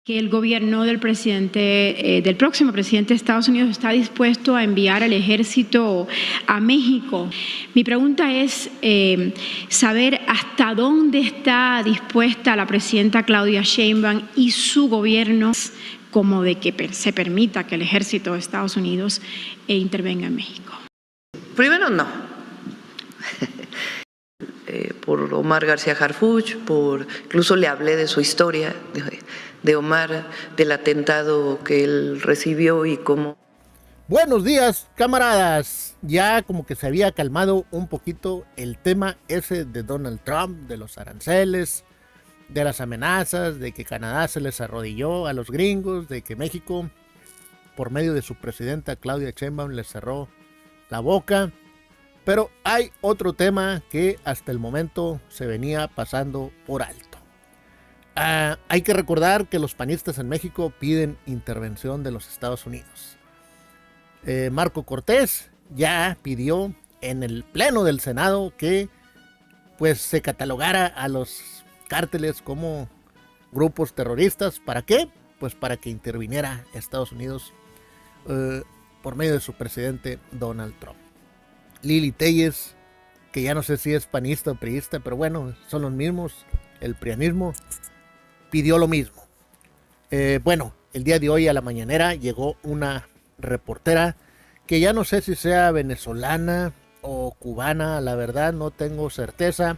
Que el gobierno del del próximo presidente de Estados Unidos está dispuesto a enviar al ejército a México. Mi pregunta es saber hasta dónde está dispuesta la presidenta Claudia Sheinbaum y su gobierno como de que se permita que el ejército de Estados Unidos intervenga en México. Primero no. Por Omar García Harfuch, incluso le hablé de su historia, de Omar, del atentado que él recibió y cómo. Buenos días, camaradas. Ya como que se había calmado un poquito el tema ese de Donald Trump, de los aranceles, de las amenazas, de que Canadá se les arrodilló a los gringos, de que México, por medio de su presidenta Claudia Sheinbaum, les cerró la boca. Pero hay otro tema que hasta el momento se venía pasando por alto. Hay que recordar que los panistas en México piden intervención de los Estados Unidos. Marco Cortés ya pidió en el pleno del Senado que pues se catalogara a los cárteles como grupos terroristas. ¿Para qué? Pues para que interviniera Estados Unidos por medio de su presidente Donald Trump. Lili Téllez, que ya no sé si es panista o priista, pero bueno, son los mismos, el prianismo, pidió lo mismo. Bueno, el día de hoy a la mañanera llegó una reportera que ya no sé si sea venezolana o cubana, la verdad no tengo certeza,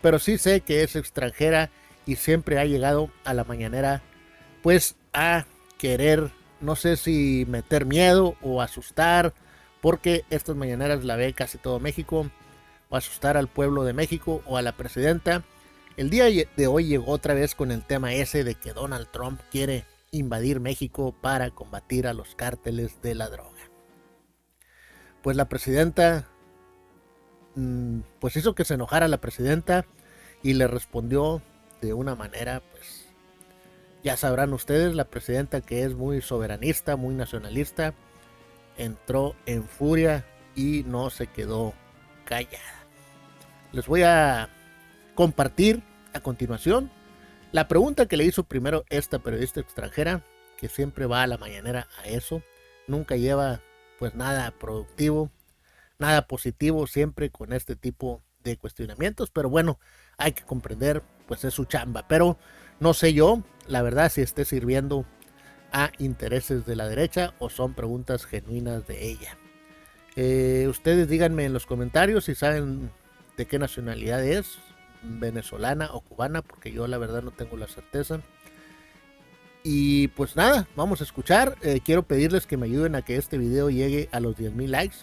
pero sí sé que es extranjera y siempre ha llegado a la mañanera pues a querer, no sé si meter miedo o asustar, porque estas mañaneras la ve casi todo México, o asustar al pueblo de México o a la presidenta. El día de hoy llegó otra vez con el tema ese de que Donald Trump quiere invadir México para combatir a los cárteles de la droga. Pues la presidenta, pues hizo que se enojara la presidenta y le respondió de una manera, pues ya sabrán ustedes, la presidenta que es muy soberanista, muy nacionalista, entró en furia y no se quedó callada. Les voy a compartir a continuación la pregunta que le hizo primero esta periodista extranjera, que siempre va a la mañanera a eso, nunca lleva pues nada productivo, nada positivo, siempre con este tipo de cuestionamientos, pero bueno, hay que comprender, pues es su chamba, pero no sé yo, la verdad, si esté sirviendo a intereses de la derecha o son preguntas genuinas de ella. Ustedes díganme en los comentarios si saben de qué nacionalidad es, venezolana o cubana, porque yo la verdad no tengo la certeza. Y pues nada, vamos a escuchar. Quiero pedirles que me ayuden a que este video llegue a los 10,000 likes.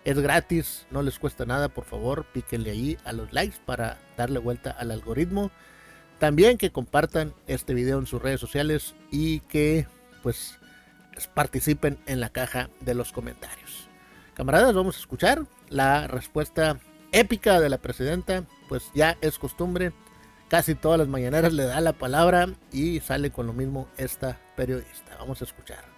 Es gratis, no les cuesta nada, por favor, píquenle ahí a los likes para darle vuelta al algoritmo. También que compartan este video en sus redes sociales y que pues participen en la caja de los comentarios. Camaradas, vamos a escuchar la respuesta épica de la presidenta. Pues ya es costumbre, casi todas las mañaneras le da la palabra y sale con lo mismo esta periodista. Vamos a escuchar.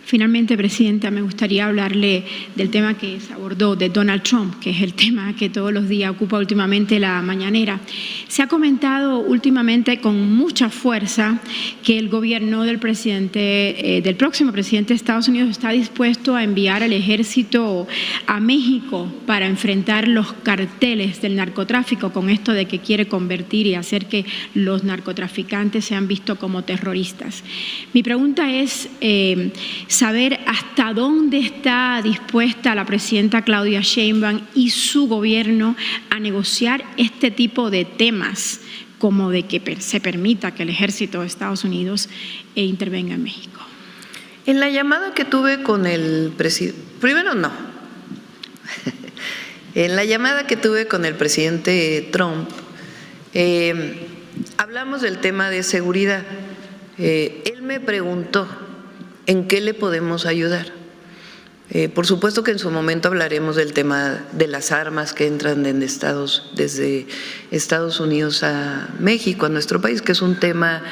Finalmente, Presidenta, me gustaría hablarle del tema que se abordó de Donald Trump, que es el tema que todos los días ocupa últimamente la mañanera. Se ha comentado últimamente con mucha fuerza que el gobierno del próximo presidente de Estados Unidos está dispuesto a enviar al ejército a México para enfrentar los carteles del narcotráfico, con esto de que quiere convertir y hacer que los narcotraficantes sean vistos como terroristas. Mi pregunta es saber hasta dónde está dispuesta la presidenta Claudia Sheinbaum y su gobierno a negociar este tipo de temas, como de que se permita que el ejército de Estados Unidos intervenga en México. En la llamada que tuve con el presidente, primero no, en la llamada que tuve con el presidente Trump, hablamos del tema de seguridad. Él me preguntó ¿en qué le podemos ayudar? Por supuesto que en su momento hablaremos del tema de las armas que entran desde Estados Unidos a México, a nuestro país, que es un tema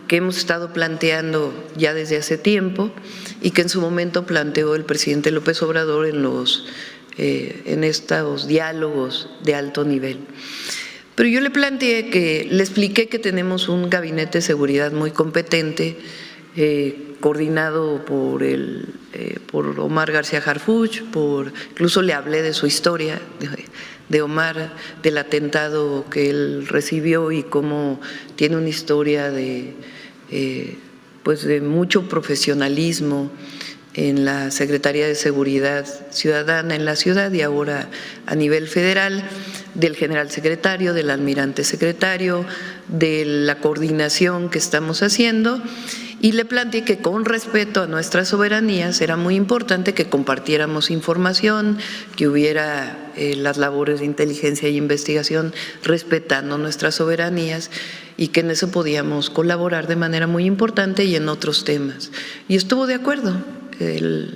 que hemos estado planteando ya desde hace tiempo y que en su momento planteó el presidente López Obrador en estos diálogos de alto nivel. Pero yo le planteé le expliqué que tenemos un gabinete de seguridad muy competente, coordinado por Omar García Harfuch, incluso le hablé de su historia, de Omar, del atentado que él recibió y cómo tiene una historia de mucho profesionalismo en la Secretaría de Seguridad Ciudadana en la ciudad y ahora a nivel federal, del general secretario, del almirante secretario, de la coordinación que estamos haciendo, y le planteé que con respeto a nuestras soberanías era muy importante que compartiéramos información, que hubiera las labores de inteligencia e investigación respetando nuestras soberanías y que en eso podíamos colaborar de manera muy importante y en otros temas. Y estuvo de acuerdo. Él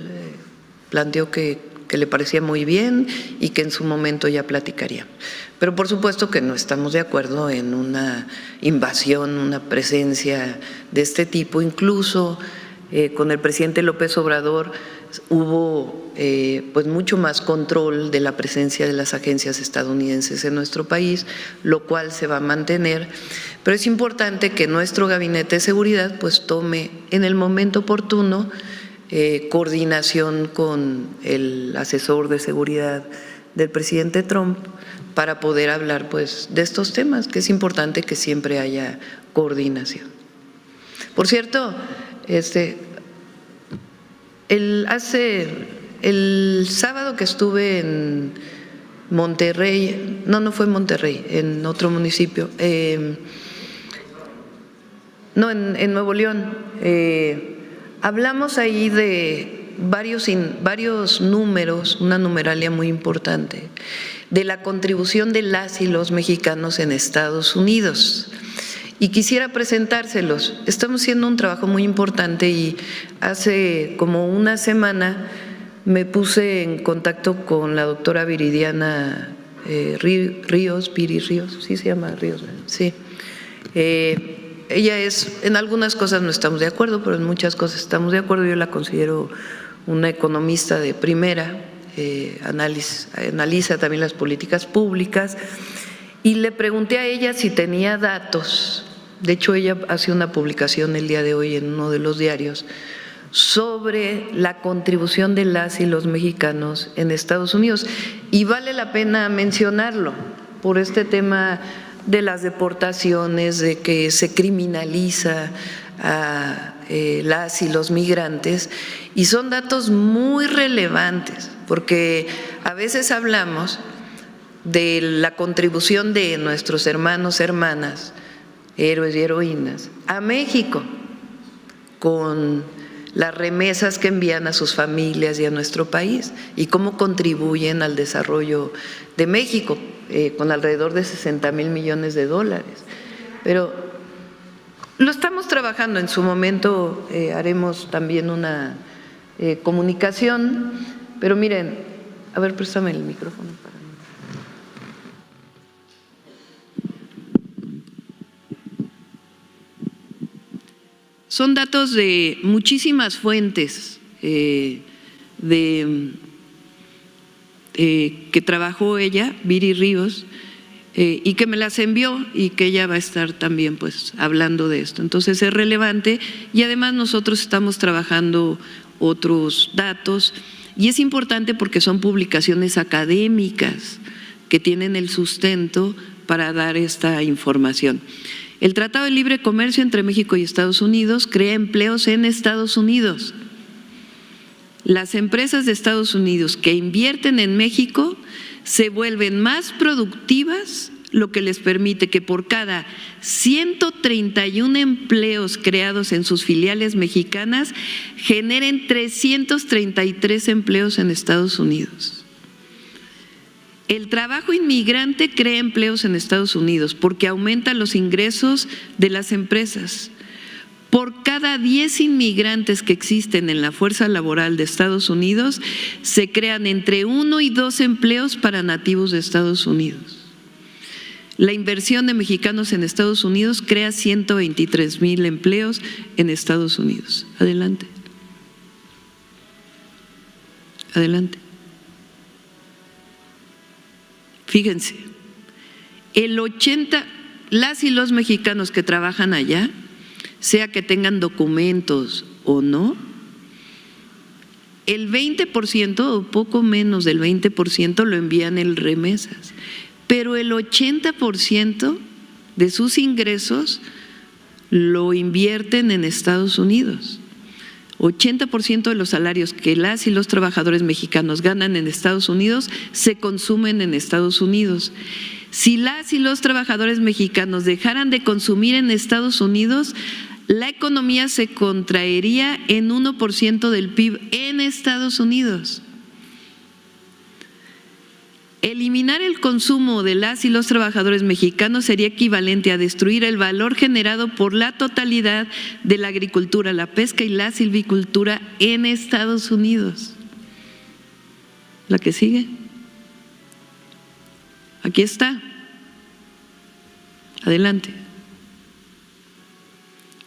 planteó que le parecía muy bien y que en su momento ya platicaríamos. Pero por supuesto que no estamos de acuerdo en una invasión, una presencia de este tipo. Incluso con el presidente López Obrador hubo mucho más control de la presencia de las agencias estadounidenses en nuestro país, lo cual se va a mantener. Pero es importante que nuestro gabinete de seguridad tome en el momento oportuno coordinación con el asesor de seguridad del presidente Trump para poder hablar de estos temas, que es importante que siempre haya coordinación. Por cierto, el sábado que estuve en Monterrey, no fue en Monterrey, en otro municipio, en Nuevo León, hablamos ahí de varios números, una numeralia muy importante, de la contribución de las y los mexicanos en Estados Unidos. Y quisiera presentárselos. Estamos haciendo un trabajo muy importante y hace como una semana me puse en contacto con la doctora Viridiana Ríos, Viri Ríos, sí se llama Ríos, sí. Ella en algunas cosas no estamos de acuerdo, pero en muchas cosas estamos de acuerdo. Yo la considero una economista de primera, analiza también las políticas públicas, y le pregunté a ella si tenía datos. De hecho, ella hace una publicación el día de hoy en uno de los diarios sobre la contribución de las y los mexicanos en Estados Unidos. Y vale la pena mencionarlo por este tema de las deportaciones, de que se criminaliza a las y los migrantes, y son datos muy relevantes, porque a veces hablamos de la contribución de nuestros hermanos, hermanas, héroes y heroínas, a México, con las remesas que envían a sus familias y a nuestro país, y cómo contribuyen al desarrollo de México, con alrededor de 60,000 millones de dólares. Pero lo estamos trabajando, en su momento haremos también una comunicación, pero miren, a ver, préstame el micrófono para mí. Son datos de muchísimas fuentes que trabajó ella, Viri Ríos, y que me las envió y que ella va a estar también hablando de esto. Entonces es relevante, y además nosotros estamos trabajando otros datos, y es importante porque son publicaciones académicas que tienen el sustento para dar esta información. El Tratado de Libre Comercio entre México y Estados Unidos crea empleos en Estados Unidos. Las empresas de Estados Unidos que invierten en México se vuelven más productivas, lo que les permite que por cada 131 empleos creados en sus filiales mexicanas generen 333 empleos en Estados Unidos. El trabajo inmigrante crea empleos en Estados Unidos porque aumenta los ingresos de las empresas. Por cada 10 inmigrantes que existen en la fuerza laboral de Estados Unidos, se crean entre 1 y 2 empleos para nativos de Estados Unidos. La inversión de mexicanos en Estados Unidos crea 123,000 empleos en Estados Unidos. Adelante. Adelante. Fíjense, las y los mexicanos que trabajan allá, sea que tengan documentos o no, el 20% o poco menos del 20% lo envían en remesas, pero el 80% de sus ingresos lo invierten en Estados Unidos. 80% de los salarios que las y los trabajadores mexicanos ganan en Estados Unidos se consumen en Estados Unidos. Si las y los trabajadores mexicanos dejaran de consumir en Estados Unidos, la economía se contraería en 1% del PIB en Estados Unidos. Eliminar el consumo de las y los trabajadores mexicanos sería equivalente a destruir el valor generado por la totalidad de la agricultura, la pesca y la silvicultura en Estados Unidos. ¿La que sigue? Aquí está. Adelante.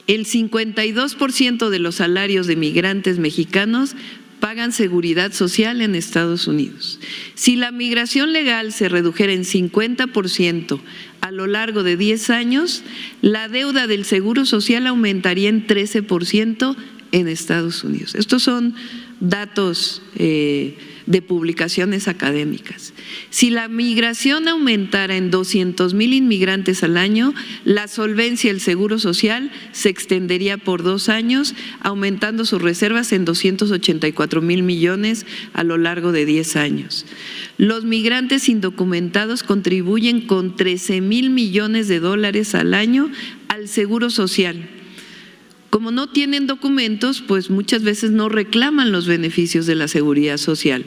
El 52% de los salarios de migrantes mexicanos pagan seguridad social en Estados Unidos. Si la migración legal se redujera en 50% a lo largo de 10 años, la deuda del Seguro Social aumentaría en 13% en Estados Unidos. Estos son datos de publicaciones académicas. Si la migración aumentara en 200,000 inmigrantes al año, la solvencia del Seguro Social se extendería por 2 años, aumentando sus reservas en 284,000 millones a lo largo de 10 años. Los migrantes indocumentados contribuyen con 13,000 millones de dólares al año al Seguro Social. Como no tienen documentos, pues muchas veces no reclaman los beneficios de la seguridad social.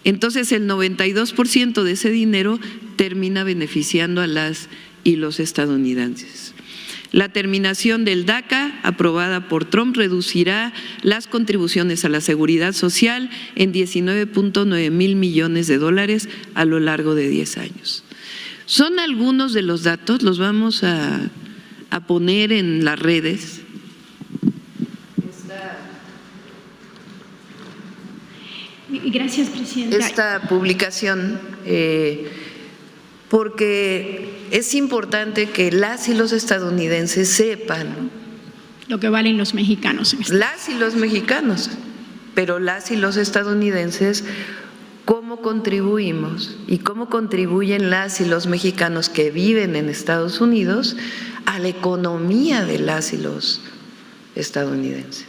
Entonces el 92% de ese dinero termina beneficiando a las y los estadounidenses. La terminación del DACA, aprobada por Trump, reducirá las contribuciones a la seguridad social en 19.9 mil millones de dólares a lo largo de 10 años. Son algunos de los datos, los vamos a poner en las redes. Gracias, Presidenta. Esta publicación, porque es importante que las y los estadounidenses sepan Lo que valen los mexicanos. Las y los mexicanos, pero las y los estadounidenses, cómo contribuimos y cómo contribuyen las y los mexicanos que viven en Estados Unidos a la economía de las y los estadounidenses.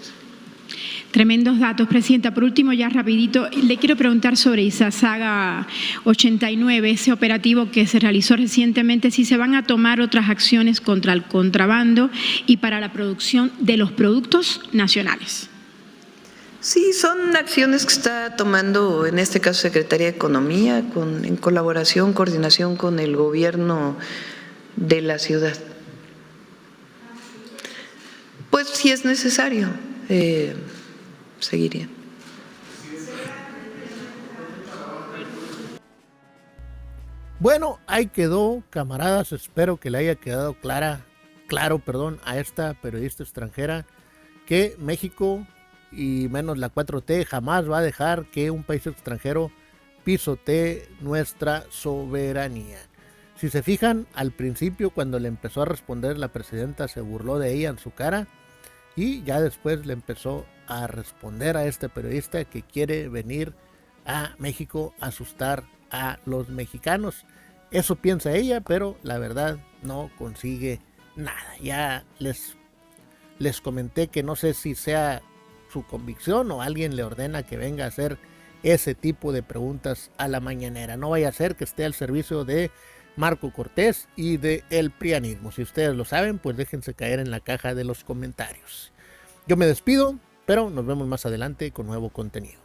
Tremendos datos, Presidenta. Por último, ya rapidito, le quiero preguntar sobre Izazaga 89, ese operativo que se realizó recientemente, si se van a tomar otras acciones contra el contrabando y para la producción de los productos nacionales. Sí, son acciones que está tomando, en este caso, Secretaría de Economía, en colaboración, coordinación con el gobierno de la ciudad. Pues si es necesario, seguiría. Bueno, ahí quedó, camaradas. Espero que le haya quedado claro a esta periodista extranjera que México y menos la 4T jamás va a dejar que un país extranjero pisotee nuestra soberanía. Si se fijan, al principio cuando le empezó a responder la presidenta se burló de ella en su cara y ya después le empezó a responder a este periodista que quiere venir a México a asustar a los mexicanos. Eso piensa ella, pero la verdad no consigue nada. Ya les comenté que no sé si sea su convicción o alguien le ordena que venga a hacer ese tipo de preguntas a la mañanera. No vaya a ser que esté al servicio de Marco Cortés y de el prianismo. Si ustedes lo saben, pues déjense caer en la caja de los comentarios. Yo me despido, pero nos vemos más adelante con nuevo contenido.